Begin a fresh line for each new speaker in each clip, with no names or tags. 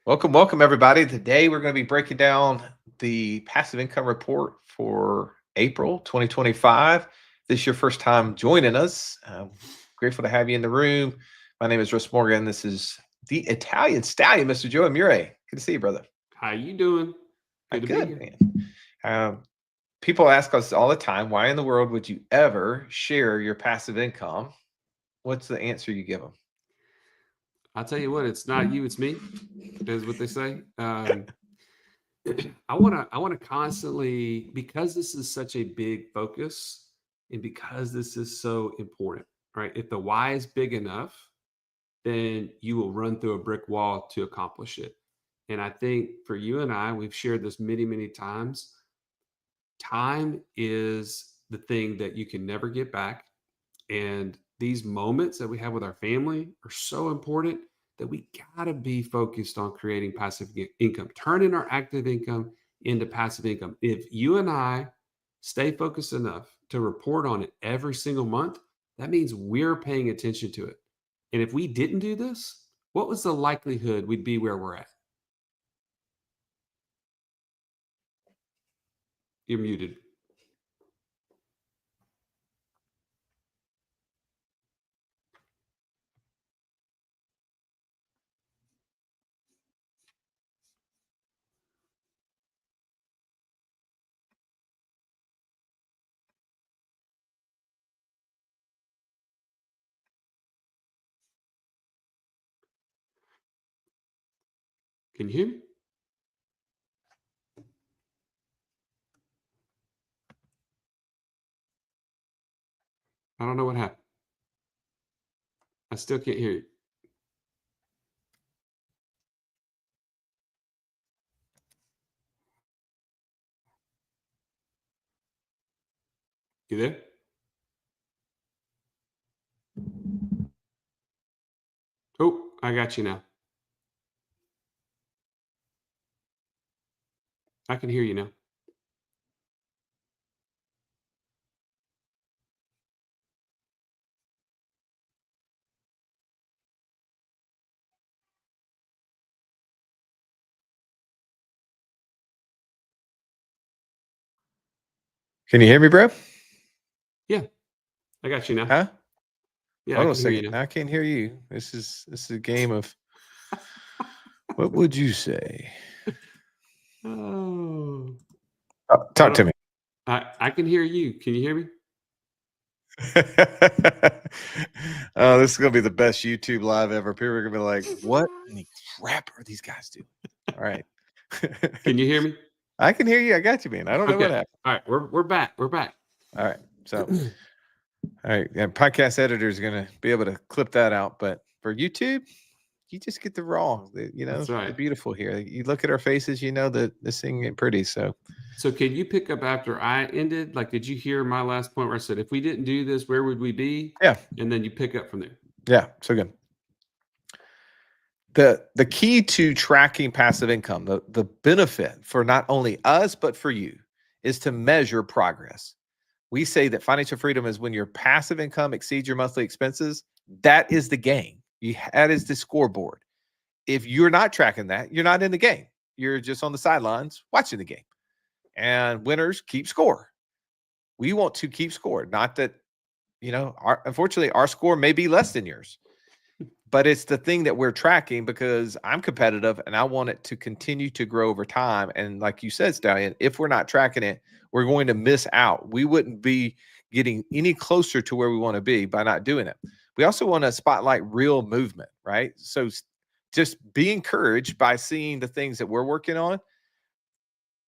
Welcome, everybody. Today we're going to be breaking down the passive income report for April 2025. If this is your first time joining us, I'm grateful to have you in the room. My name is Russ Morgan. This is the Italian Stallion, Mr. Joe Muré. Good to see you, brother.
How you doing? Good to be
Good,
here.
man. Um, People ask us all the time, why in the world would you ever share your passive income? What's the answer you give them?
I'll tell you what, it's not you, it's me, is what they say. I wanna constantly, because this is such a big focus and because this is so important, right? If the why is big enough, then you will run through a brick wall to accomplish it. And I think for you and I, we've shared this many, many times. Time is the thing that you can never get back. And these moments that we have with our family are so important that we got to be focused on creating passive income, turning our active income into passive income. If you and I stay focused enough to report on it every single month, that means we're paying attention to it. And if we didn't do this, what was the likelihood we'd be where we're at? You're muted. Can you hear me? I don't know what happened. I still can't hear you. You there? Oh, I got you now. I can hear you now.
Can you hear me, bro?
Yeah, I got you now.
Huh?
Yeah, I
Hold on a
can hear you
second.
now.
I can't hear you. This is a game of what would you say?
Oh, I
Talk
don't.
to me.
I can hear you. Can you hear me?
Oh, this is gonna be the best YouTube live ever. People are gonna be like, "What in the crap are these guys doing?" All right.
Can you hear me?
I can hear you. I got you, man. I don't know what
Okay.
happened.
All right. We're back. We're back.
All right. So, all right. Yeah, podcast editor is gonna be able to clip that out, but for YouTube, you just get the raw.
That's
The
right.
beautiful here. You look at our faces, you know that this thing ain't pretty. So,
So can you pick up after I ended? Like, did you hear my last point where I said if we didn't do this, where would we be?
yeah,
And then you pick up from there.
yeah. So good. The key to tracking passive income, the benefit for not only us but for you, is to measure progress. We say that financial freedom is when your passive income exceeds your monthly expenses. That is the game. That is the scoreboard. If you're not tracking that, you're not in the game. You're just on the sidelines watching the game. And winners keep score. We want to keep score. Not that, unfortunately, our score may be less than yours, but it's the thing that we're tracking because I'm competitive and I want it to continue to grow over time. And like you said, Stallion, if we're not tracking it, we're going to miss out. We wouldn't be getting any closer to where we want to be by not doing it. We also want to spotlight real movement, right? So just be encouraged by seeing the things that we're working on,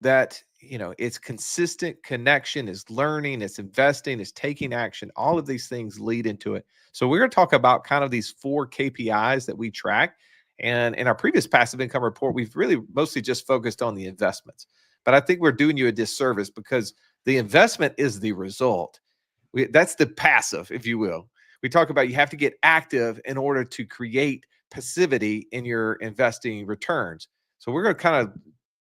that it's consistent connection, is learning, it's investing, it's taking action. All of these things lead into it. So we're going to talk about kind of these 4 KPIs that we track. And in our previous passive income report, we've really mostly just focused on the investments, but I think we're doing you a disservice because the investment is the result. That's the passive, if you will. We talk about you have to get active in order to create passivity in your investing returns. So we're going to kind of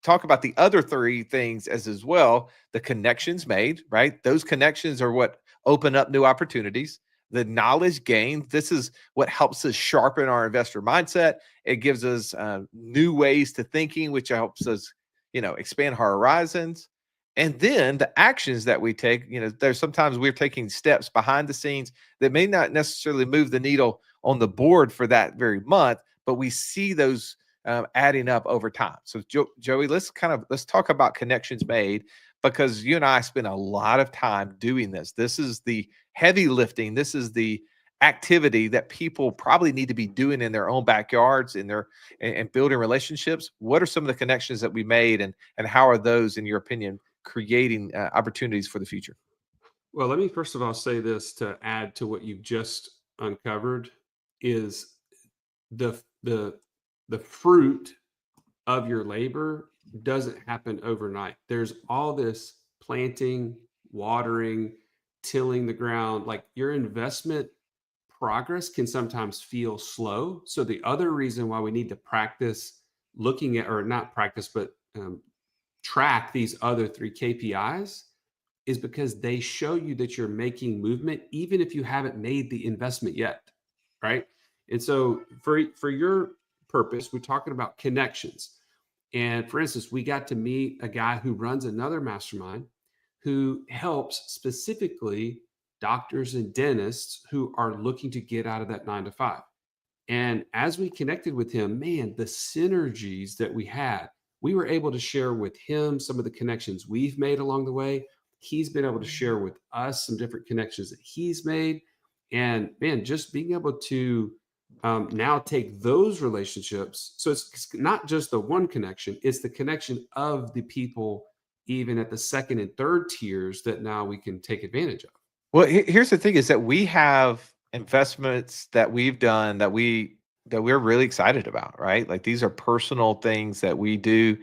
talk about the other 3 things as well. The connections made, right? Those connections are what open up new opportunities. the knowledge gained. This is what helps us sharpen our investor mindset. It gives us new ways to thinking, which helps us, expand our horizons. And then the actions that we take, there's sometimes we're taking steps behind the scenes that may not necessarily move the needle on the board for that very month, but we see those adding up over time. So Joey, let's talk about connections made, because you and I spend a lot of time doing this. This is the heavy lifting. This is the activity that people probably need to be doing in their own backyards, and building relationships. What are some of the connections that we made, and how are those, in your opinion, creating opportunities for the future?
Well, let me first of all say this to add to what you've just uncovered is the the fruit of your labor doesn't happen overnight. There's all this planting, watering, tilling the ground. Like your investment progress can sometimes feel slow. So the other reason why we need to practice looking at, or not practice, but track these other three KPIs is because they show you that you're making movement, even if you haven't made the investment yet. Right. And so for your purpose, we're talking about connections. And for instance, we got to meet a guy who runs another mastermind who helps specifically doctors and dentists who are looking to get out of that 9 to 5. And as we connected with him, man, the synergies that we had, we were able to share with him some of the connections we've made along the way. He's been able to share with us some different connections that he's made. And man, just being able to now take those relationships. So it's not just the one connection, it's the connection of the people, even at the second and third tiers, that now we can take advantage of.
Well, here's the thing: is that we have investments that we've done that we're really excited about, right? Like, these are personal things that we do.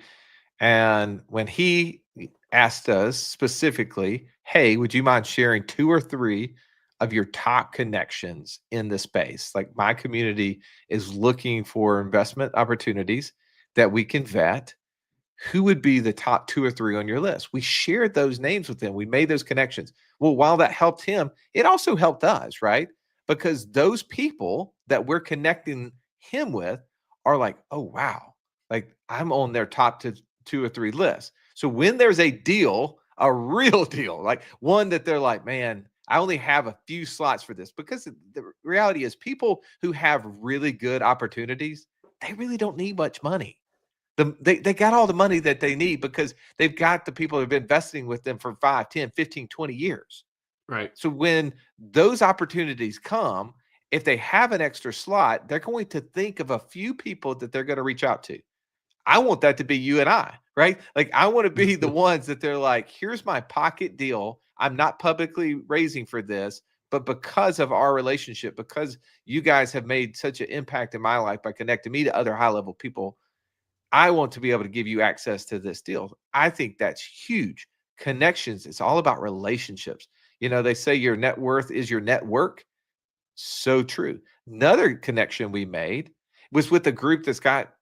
And when he asked us specifically, "Hey, would you mind sharing two or three of your top connections in the space? Like, my community is looking for investment opportunities that we can vet. Who would be the top two or three on your list?" We shared those names with him. We made those connections. Well, while that helped him, it also helped us, right? Because those people that we're connecting him with are like, "Oh, wow. Like, I'm on their top two or three list." So when there's a deal, a real deal, like one that they're like, "Man, I only have a few slots for this," because the reality is, people who have really good opportunities, they really don't need much money. They got all the money that they need because they've got the people who've been investing with them for 5, 10, 15, 20 years.
Right.
So when those opportunities come, if they have an extra slot, they're going to think of a few people that they're going to reach out to. I want that to be you and I, right? Like, I want to be the ones that they're like, "Here's my pocket deal. I'm not publicly raising for this, but because of our relationship, because you guys have made such an impact in my life by connecting me to other high level people, I want to be able to give you access to this deal." I think that's huge. Connections, it's all about relationships. They say your net worth is your network. So true. Another connection we made was with a group that's got,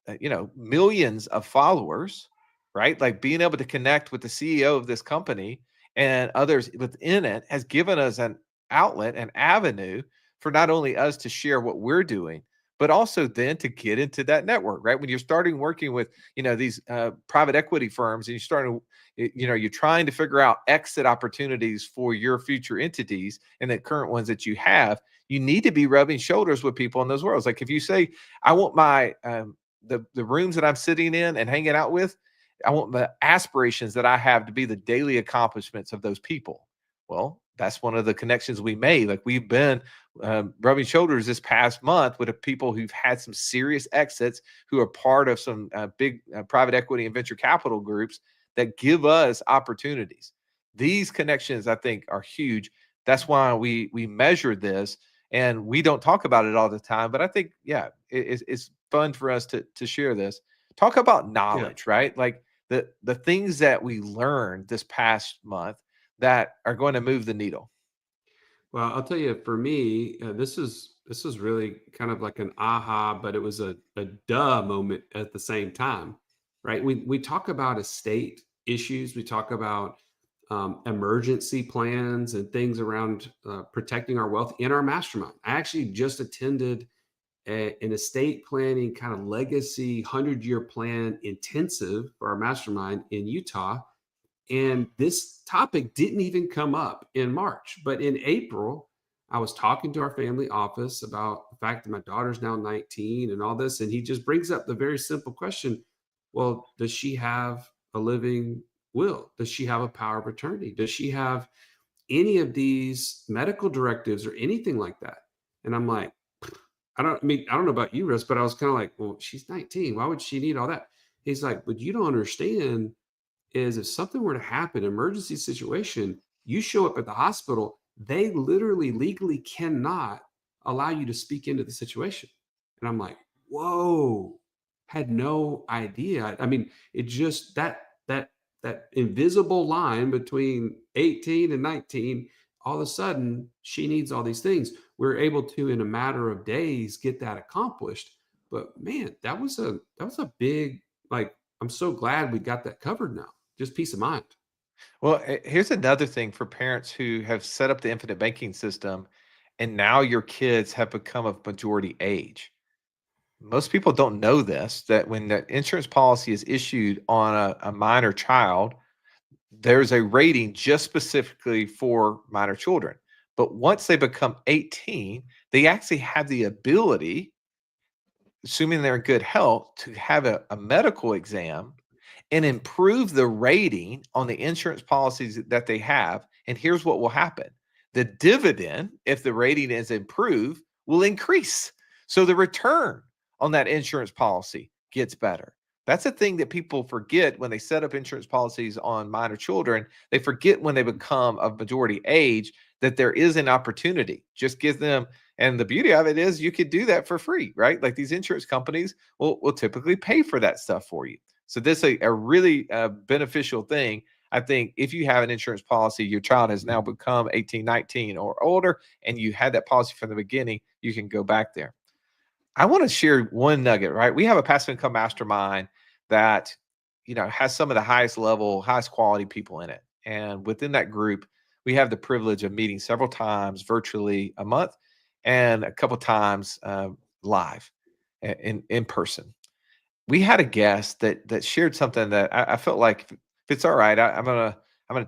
millions of followers, right? Like, being able to connect with the CEO of this company and others within it has given us an outlet, an avenue for not only us to share what we're doing, but also then to get into that network, right? When you're starting working with, these private equity firms, and you're starting, you're trying to figure out exit opportunities for your future entities and the current ones that you have, you need to be rubbing shoulders with people in those worlds. Like, if you say, "I want my the rooms that I'm sitting in and hanging out with, I want the aspirations that I have to be the daily accomplishments of those people." Well, that's one of the connections we made. Like, we've been rubbing shoulders this past month with people who've had some serious exits, who are part of some big private equity and venture capital groups that give us opportunities. These connections, I think, are huge. That's why we measure this, and we don't talk about it all the time. But I think, yeah, it's fun for us to share this. Talk about
Yeah.
knowledge, right? Like, the things that we learned this past month that are going to move the needle.
Well, I'll tell you, for me, this is really kind of like an aha, but it was a duh moment at the same time, right? We talk about estate issues, we talk about emergency plans and things around protecting our wealth in our mastermind. I actually just attended an estate planning kind of legacy 100-year plan intensive for our mastermind in Utah. And this topic didn't even come up in March. But in April, I was talking to our family office about the fact that my daughter's now 19 and all this. And he just brings up the very simple question, well, does she have a living will? Does she have a power of attorney? Does she have any of these medical directives or anything like that? And I'm like, I don't know about you, Russ, but I was kind of like, well, she's 19. Why would she need all that? He's like, but you don't understand is if something were to happen, emergency situation, you show up at the hospital, they literally legally cannot allow you to speak into the situation. And I'm like, whoa, had no idea. I mean, it just that invisible line between 18 and 19, all of a sudden she needs all these things. We're able to, in a matter of days, get that accomplished. But man, that was a big, like, I'm so glad we got that covered now. Just peace of mind.
Well, here's another thing for parents who have set up the infinite banking system and now your kids have become of majority age. Most people don't know this, that when the insurance policy is issued on a minor child, there's a rating just specifically for minor children. But once they become 18, they actually have the ability, assuming they're in good health, to have a medical exam and improve the rating on the insurance policies that they have. And here's what will happen: the dividend, if the rating is improved, will increase. So the return on that insurance policy gets better. That's a thing that people forget when they set up insurance policies on minor children. They forget when they become of majority age that there is an opportunity. Just give them, and the beauty of it is you could do that for free, right? Like these insurance companies will typically pay for that stuff for you. So this is a really beneficial thing. I think if you have an insurance policy, your child has now become 18, 19 or older, and you had that policy from the beginning, you can go back there. I want to share one nugget, right? We have a passive income mastermind that, has some of the highest level, highest quality people in it. And within that group, we have the privilege of meeting several times virtually a month and a couple times live in person. We had a guest that shared something that I felt like, if it's all right, I'm gonna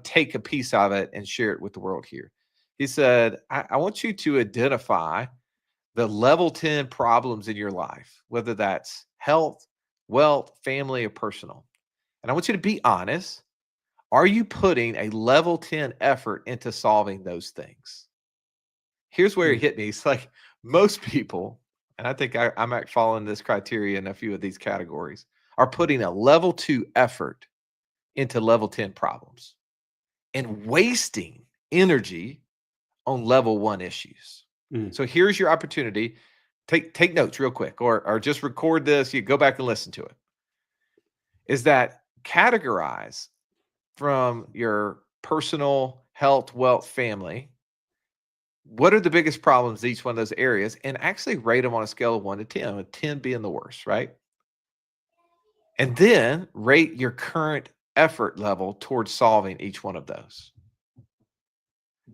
take a piece of it and share it with the world here. He said, I want you to identify the level 10 problems in your life, whether that's health, wealth, family, or personal. And I want you to be honest. Are you putting a level 10 effort into solving those things? Here's where it
Mm.
hit me. It's like most people, and I think I might fall in this criteria in a few of these categories, are putting a level 2 effort into level 10 problems and wasting energy on level 1 issues.
Mm.
So here's your opportunity. Take notes real quick, or just record this. You go back and listen to it. Is that categorize from your personal health, wealth, family? What are the biggest problems in each one of those areas? And actually rate them on a scale of 1 to 10, with 10 being the worst, right? And then rate your current effort level towards solving each one of those.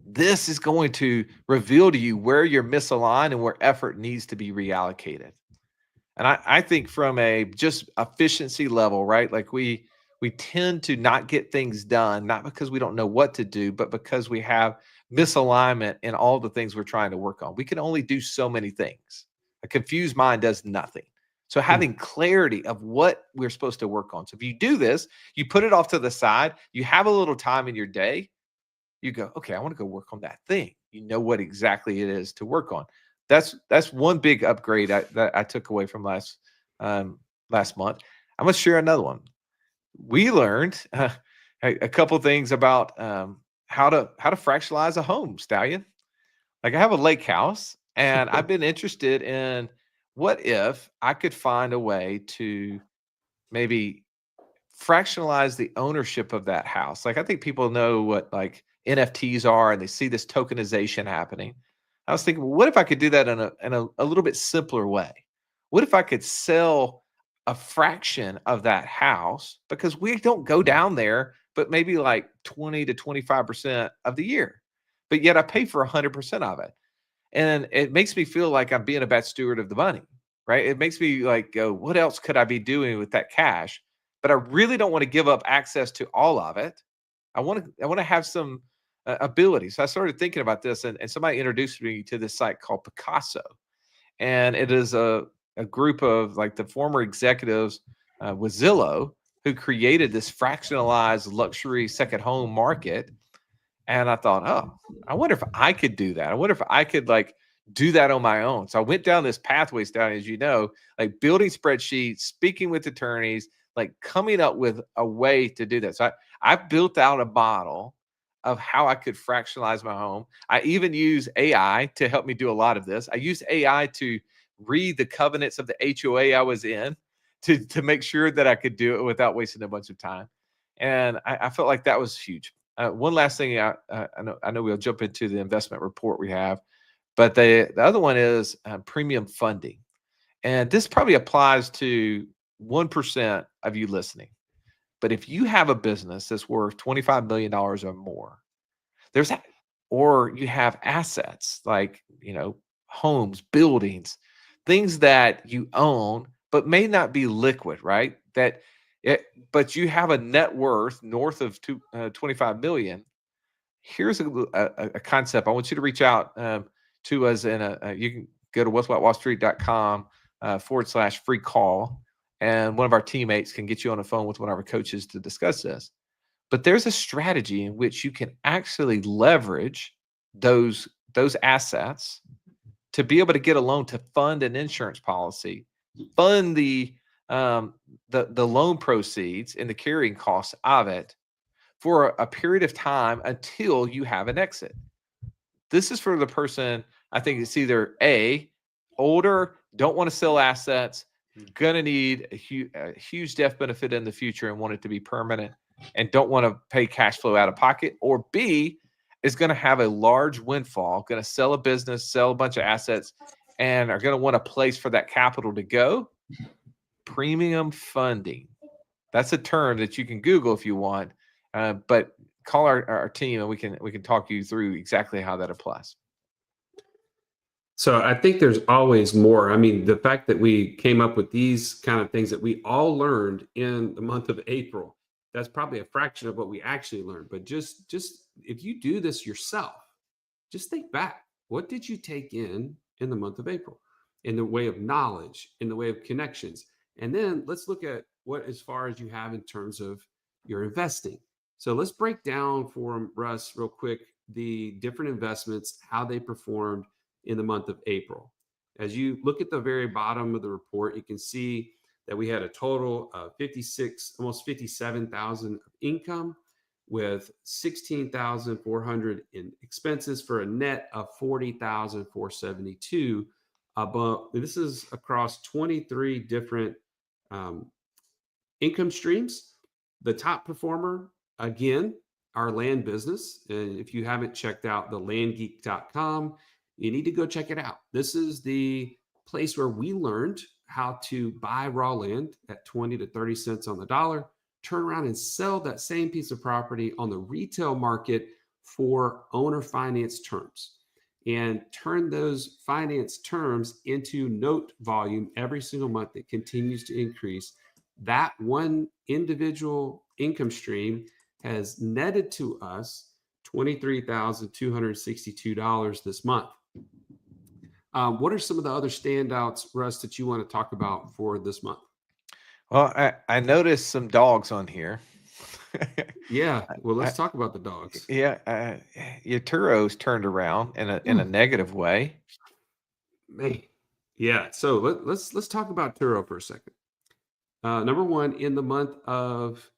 This is going to reveal to you where you're misaligned and where effort needs to be reallocated. And I think from a just efficiency level, right? Like we tend to not get things done, not because we don't know what to do, but because we have misalignment in all the things we're trying to work on. We can only do so many things. A confused mind does nothing. So
Mm.
having clarity of what we're supposed to work on. So if you do this, you put it off to the side, you have a little time in your day, you go, okay, I want to go work on that thing. You know what exactly it is to work on. That's one big upgrade that I took away from last month. I'm going to share another one. We learned a couple things about how to fractionalize a home, Stallion. Like I have a lake house, and I've been interested in what if I could find a way to maybe fractionalize the ownership of that house. Like I think people know what like NFTs are, and they see this tokenization happening. I was thinking, well, what if I could do that in a little bit simpler way? What if I could sell a fraction of that house because we don't go down there, but maybe like 20 to 25% of the year. But yet I pay for 100% of it. And it makes me feel like I'm being a bad steward of the money, right? It makes me like go, what else could I be doing with that cash? But I really don't want to give up access to all of it. I want to have some ability. So I started thinking about this, and somebody introduced me to this site called Picasso, and it is a group of like the former executives with Zillow who created this fractionalized luxury second home market. And I thought, oh, I wonder if I could do that. I wonder if I could like do that on my own. So I went down this pathways down, as you know, like building spreadsheets, speaking with attorneys, like coming up with a way to do that. So I built out a model of how I could fractionalize my home. I even use AI to help me do a lot of this. I used AI to read the covenants of the HOA I was in to make sure that I could do it without wasting a bunch of time. And I felt like that was huge. One last thing, I know we'll jump into the investment report we have, but the other one is premium funding, and this probably applies to 1% of you listening. But if you have a business that's worth $25 million or more, there's that, or you have assets like homes, buildings, things that you own but may not be liquid, right? That it, but you have a net worth north of 25 million. Here's a concept. I want you to reach out to us you can go to whatwhitewallstreet.com /free call, and one of our teammates can get you on the phone with one of our coaches to discuss this. But there's a strategy in which you can actually leverage those assets to be able to get a loan to fund an insurance policy, fund the loan proceeds and the carrying costs of it for a period of time until you have an exit. This is for the person, I think it's either A, older, don't want to sell assets, going to need a huge death benefit in the future and want it to be permanent and don't want to pay cash flow out of pocket, or B, is going to have a large windfall, going to sell a business, sell a bunch of assets, and are going to want a place for that capital to go. Premium funding. That's a term that you can Google if you want, but call our team and we can talk you through exactly how that applies.
So I think there's always more. I mean, the fact that we came up with these kind of things that we all learned in the month of April, that's probably a fraction of what we actually learned. But just if you do this yourself, just think back. What did you take in the month of April in the way of knowledge, in the way of connections? And then let's look at what as far as you have in terms of your investing. So let's break down for Russ real quick the different investments, how they performed in the month of April. As you look at the very bottom of the report, you can see that we had a total of 56, almost 57,000 of income with 16,400 in expenses for a net of 40,472. But this is across 23 different income streams. The top performer, again, our land business. And if you haven't checked out the landgeek.com, you need to go check it out. This is the place where we learned how to buy raw land at 20 to 30 cents on the dollar, turn around and sell that same piece of property on the retail market for owner finance terms, and turn those finance terms into note volume every single month that continues to increase. That one individual income stream has netted to us $23,262 this month. What are some of the other standouts, Russ, that you want to talk about for this month?
Well, I noticed some dogs on here.
Yeah, well, let's talk about the dogs.
Yeah, your Turo's turned around in a negative way.
Man, yeah. So let's talk about Turo for a second. Number one, in the month of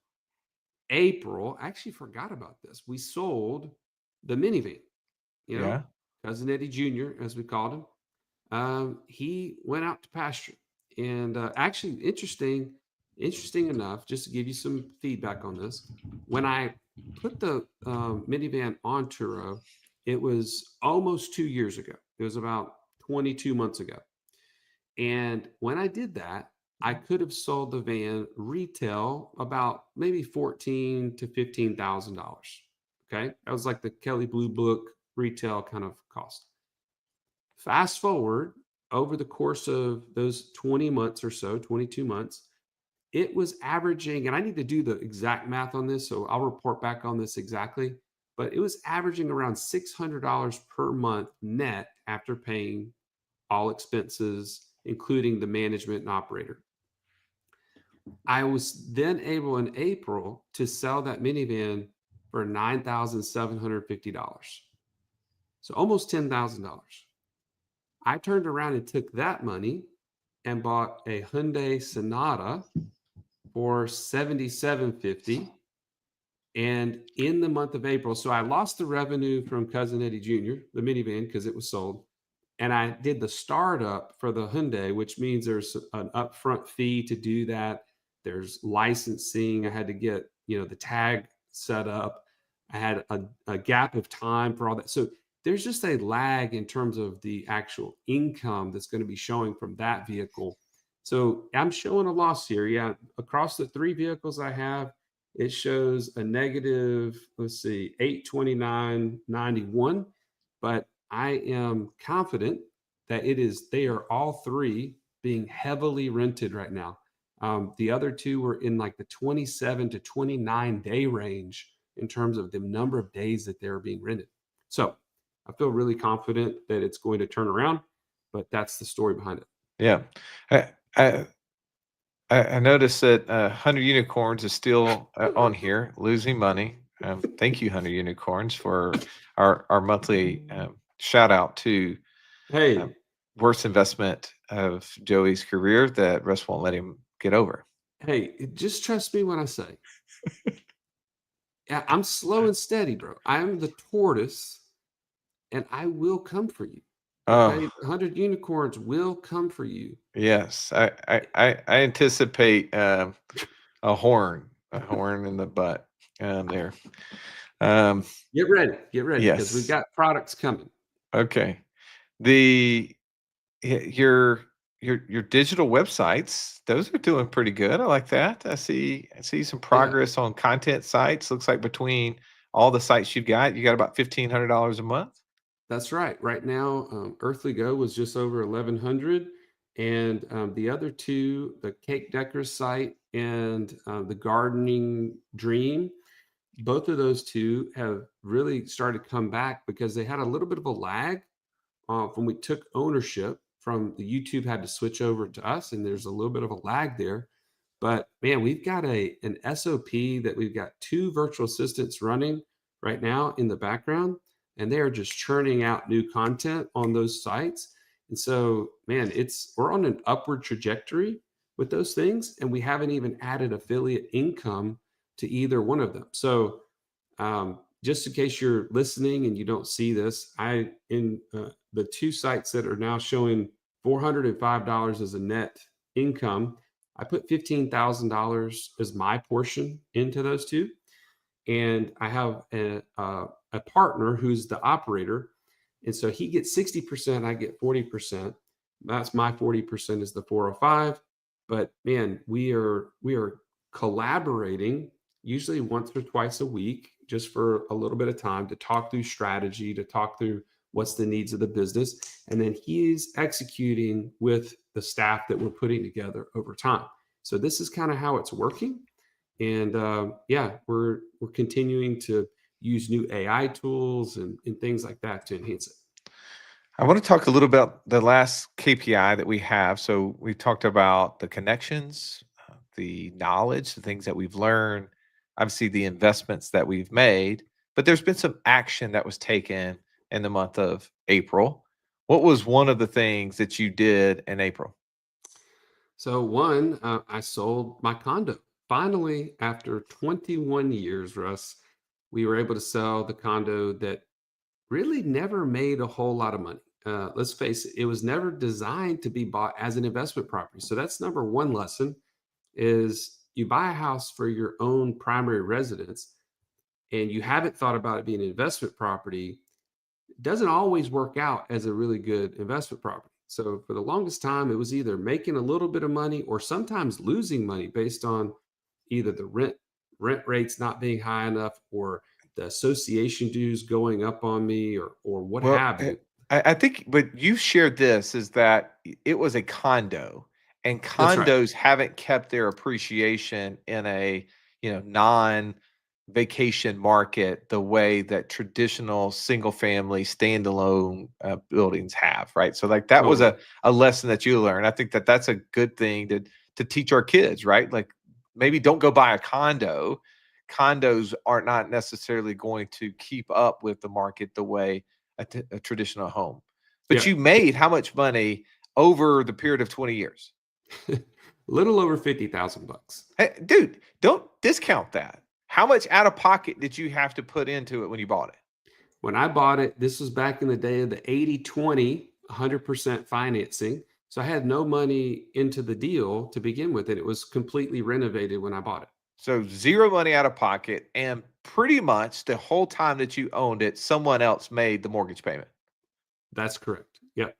April, I actually forgot about this. We sold the minivan.
Yeah.
Cousin Eddie Jr., as we called him. He went out to pasture, and actually, interesting enough, just to give you some feedback on this, when I put the minivan on Turo, it was almost 2 years ago. It was about 22 months ago, and when I did that, I could have sold the van retail about maybe $14,000 to $15,000. Okay, that was like the Kelly Blue Book retail kind of cost. Fast forward over the course of those 20 months or so, 22 months, it was averaging, and I need to do the exact math on this, so I'll report back on this exactly, but it was averaging around $600 per month net after paying all expenses, including the management and operator. I was then able in April to sell that minivan for $9,750. So almost $10,000. I turned around and took that money and bought a Hyundai Sonata for 7750. And in the month of April, so I lost the revenue from Cousin Eddie Jr., the minivan, because it was sold. And I did the startup for the Hyundai, which means there's an upfront fee to do that. There's licensing. I had to get, the tag set up. I had a gap of time for all that. So there's just a lag in terms of the actual income that's going to be showing from that vehicle. So I'm showing a loss here. Yeah. Across the three vehicles I have, it shows a negative, let's see, 829.91. But I am confident that they are all three being heavily rented right now. The other two were in like the 27 to 29 day range in terms of the number of days that they're being rented. So I feel really confident that it's going to turn around, but that's the story behind it.
Yeah. I I I noticed that 100 Unicorns is still on here, losing money. Thank you, 100 Unicorns, for our monthly shout out to
Hey,
worst investment of Joey's career that Russ won't let him get over.
hey, just trust me when I say, yeah, I'm slow and steady, bro. I'm the tortoise and I will come for you.
Oh,
Okay. 100 unicorns will come for you.
yes. I anticipate a horn in the butt there. Um,
Get ready because we've
yes.
got products coming.
Okay. The your your digital websites, those are doing pretty good. I like that. I see some
Yeah,
progress on content sites. Looks like between all the sites you got about $1,500 a month.
that's right. Right now, Earthly Go was just over 1,100. And the other two, the Cake Decker site and the Gardening Dream, both of those two have really started to come back because they had a little bit of a lag when we took ownership from the YouTube had to switch over to us, and there's a little bit of a lag there. But man, we've got an SOP that we've got two virtual assistants running right now in the background, and they are just churning out new content on those sites. And so, man, we're on an upward trajectory with those things, and we haven't even added affiliate income to either one of them. So just in case you're listening and you don't see this, I in the two sites that are now showing $405 as a net income, I put $15,000 as my portion into those two, and I have a partner who's the operator, and so he gets 60%, I get 40%. That's my 40% is the 405. But man, we are collaborating usually once or twice a week just for a little bit of time to talk through strategy, to talk through what's the needs of the business, and then he's executing with the staff that we're putting together over time. So this is kind of how it's working. And yeah, we're continuing to use new AI tools and things like that to enhance it.
I want to talk a little about the last KPI that we have. So we talked about the connections, the knowledge, the things that we've learned, obviously the investments that we've made, but there's been some action that was taken in the month of April. What was one of the things that you did in April?
So one, I sold my condo. Finally, after 21 years, Russ, we were able to sell the condo that really never made a whole lot of money. Let's face it, it was never designed to be bought as an investment property. So that's number one lesson is you buy a house for your own primary residence and you haven't thought about it being an investment property, it doesn't always work out as a really good investment property. So for the longest time, it was either making a little bit of money or sometimes losing money based on either the rent rates not being high enough or the association dues going up on me or what
Well,
have you.
I think what you shared this is that it was a condo, and
That's right.
condos haven't kept their appreciation in a, non-vacation market the way that traditional single-family standalone buildings have, right? So, like, that was
Totally.
a lesson that you learned. I think that that's a good thing to teach our kids, right? Like, maybe don't go buy a condo. Condos are not necessarily going to keep up with the market the way a traditional home. But
Yeah.
you made how much money over the period of 20 years?
Little over 50,000 bucks.
Hey, dude, don't discount that. How much out of pocket did you have to put into it when you bought it?
When I bought it, this was back in the day of the 80/20, 100% financing. So I had no money into the deal to begin with, and it was completely renovated when I bought it.
So zero money out of pocket, and pretty much the whole time that you owned it, someone else made the mortgage payment.
That's correct. Yep.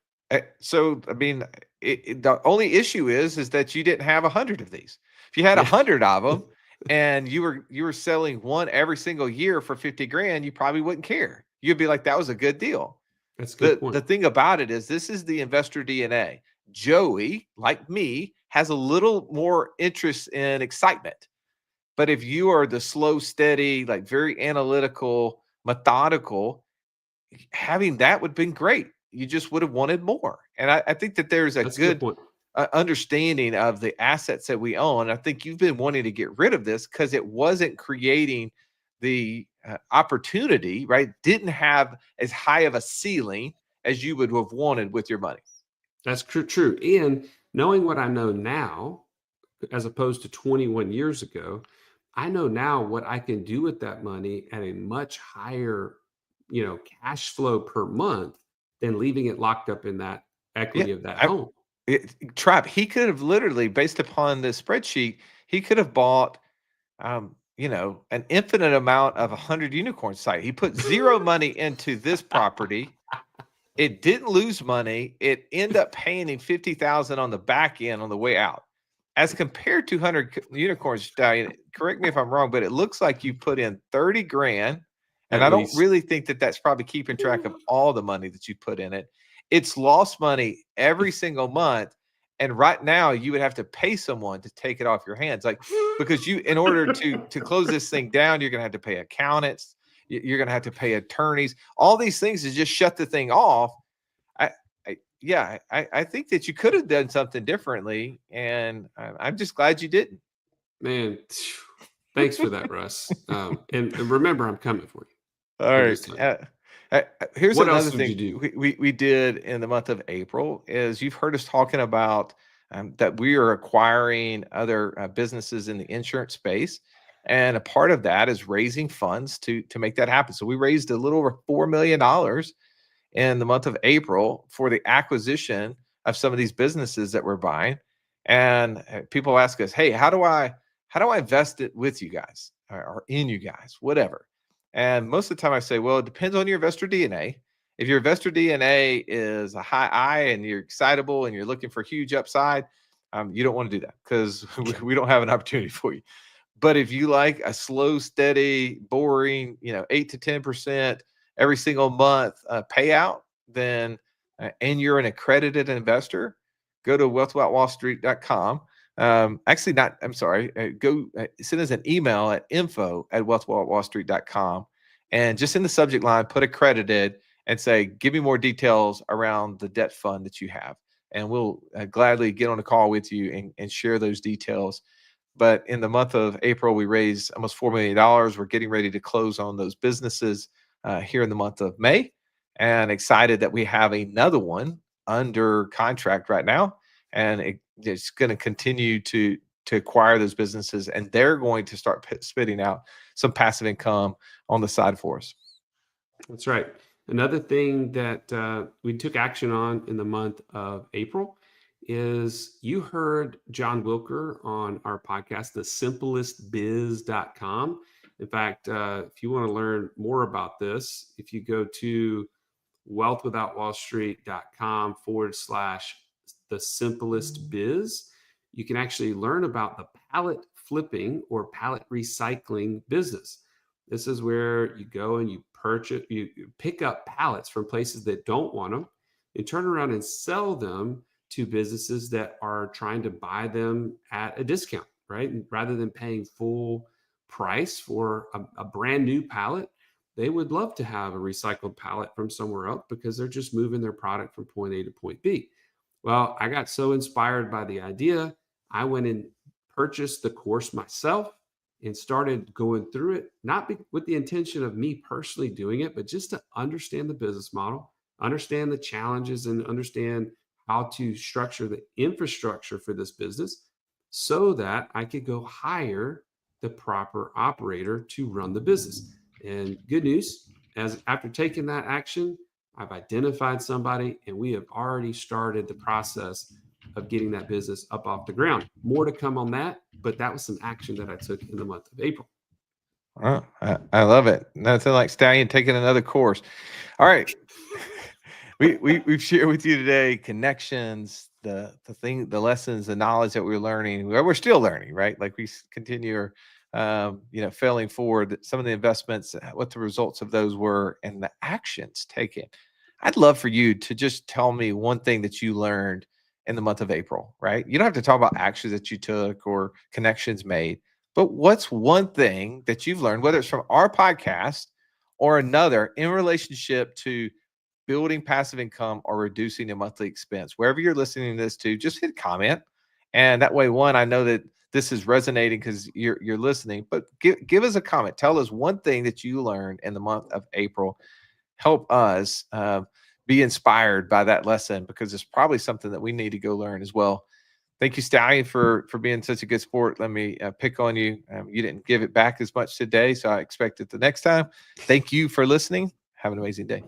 So I mean, the only issue is that you didn't have 100 of these. If you had
Yeah.
100 of them and you were selling one every single year for 50 grand, you probably wouldn't care. You'd be like, that was a good deal.
That's a good
The
point.
thing about it is this is the investor DNA. Joey, like me, has a little more interest in excitement. But if you are the slow, steady, like very analytical, methodical, having that would have been great. You just would have wanted more. And I think that there's a
That's a good
good
point.
understanding of the assets that we own. I think you've been wanting to get rid of this because it wasn't creating the opportunity, right? Didn't have as high of a ceiling as you would have wanted with your money.
That's true. And knowing what I know now, as opposed to 21 years ago, I know now what I can do with that money at a much higher, cash flow per month than leaving it locked up in that
Yeah.
equity of that
I,
home.
Trap, he could have literally, based upon the spreadsheet, he could have bought an infinite amount of 100 unicorn site. He put zero money into this property. It didn't lose money. It ended up paying him 50,000 on the back end on the way out. As compared to 100 unicorns, Stallion, correct me if I'm wrong, but it looks like you put in 30 grand. And
At
I don't
least.
really think that that's probably keeping track of all the money that you put in it. It's lost money every single month. And right now you would have to pay someone to take it off your hands. Like, because in order to close this thing down, you're going to have to pay accountants. You're going to have to pay attorneys. All these things to just shut the thing off. I think that you could have done something differently, and I'm just glad you didn't.
Man, thanks for that, Russ. And remember, I'm coming for you
All
for
right.
this time.
Here's
What else
another
did you
thing
do?
we did in the month of April is you've heard us talking about that we are acquiring other businesses in the insurance space, and a part of that is raising funds to make that happen. So we raised a little over $4 million in the month of April for the acquisition of some of these businesses that we're buying. And people ask us, "Hey, how do I invest it with you guys or in you guys, whatever?" And most of the time I say, "Well, it depends on your investor DNA. If your investor DNA is a high I and you're excitable and you're looking for huge upside, you don't want to do that because we don't have an opportunity for you. But if you like a slow, steady, boring, 8 to 10% every single month payout, then and you're an accredited investor, go to wealthwithoutwallstreet.com. Actually, not. I'm sorry. Go send us an email at info@wealthwithoutwallstreet.com, and just in the subject line, put accredited and say, "Give me more details around the debt fund that you have," and we'll gladly get on a call with you and share those details. But in the month of April, we raised almost $4 million. We're getting ready to close on those businesses here in the month of May, and excited that we have another one under contract right now, and it's going to continue to acquire those businesses, and they're going to start spitting out some passive income on the side for us.
That's right. Another thing that we took action on in the month of April is you heard John Wilker on our podcast, thesimplestbiz.com. In fact, if you want to learn more about this, if you go to wealthwithoutwallstreet.com/the simplest biz, you can actually learn about the pallet flipping or pallet recycling business. This is where you go and you pick up pallets from places that don't want them and turn around and sell them to businesses that are trying to buy them at a discount, right? And rather than paying full price for a brand new pallet, they would love to have a recycled pallet from somewhere else because they're just moving their product from point A to point B. Well, I got so inspired by the idea, I went and purchased the course myself and started going through it, not with the intention of me personally doing it, but just to understand the business model, understand the challenges, and understand how to structure the infrastructure for this business so that I could go hire the proper operator to run the business. And good news, as after taking that action, I've identified somebody and we have already started the process of getting that business up off the ground. More to come on that, but that was some action that I took in the month of April.
Oh, I love it. Nothing like Stallion taking another course. All right. We've shared with you today connections, the lessons, the knowledge that we're learning. We're still learning, right? Like we continue, failing forward. Some of the investments, what the results of those were, and the actions taken. I'd love for you to just tell me one thing that you learned in the month of April, right? You don't have to talk about actions that you took or connections made, but what's one thing that you've learned, whether it's from our podcast or another, in relationship to building passive income or reducing your monthly expense? Wherever you're listening to this to, just hit comment. And that way, one, I know that this is resonating because you're listening, but give us a comment. Tell us one thing that you learned in the month of April. Help us be inspired by that lesson, because it's probably something that we need to go learn as well. Thank you, Stallion, for being such a good sport. Let me pick on you. You didn't give it back as much today, so I expect it the next time. Thank you for listening. Have an amazing day.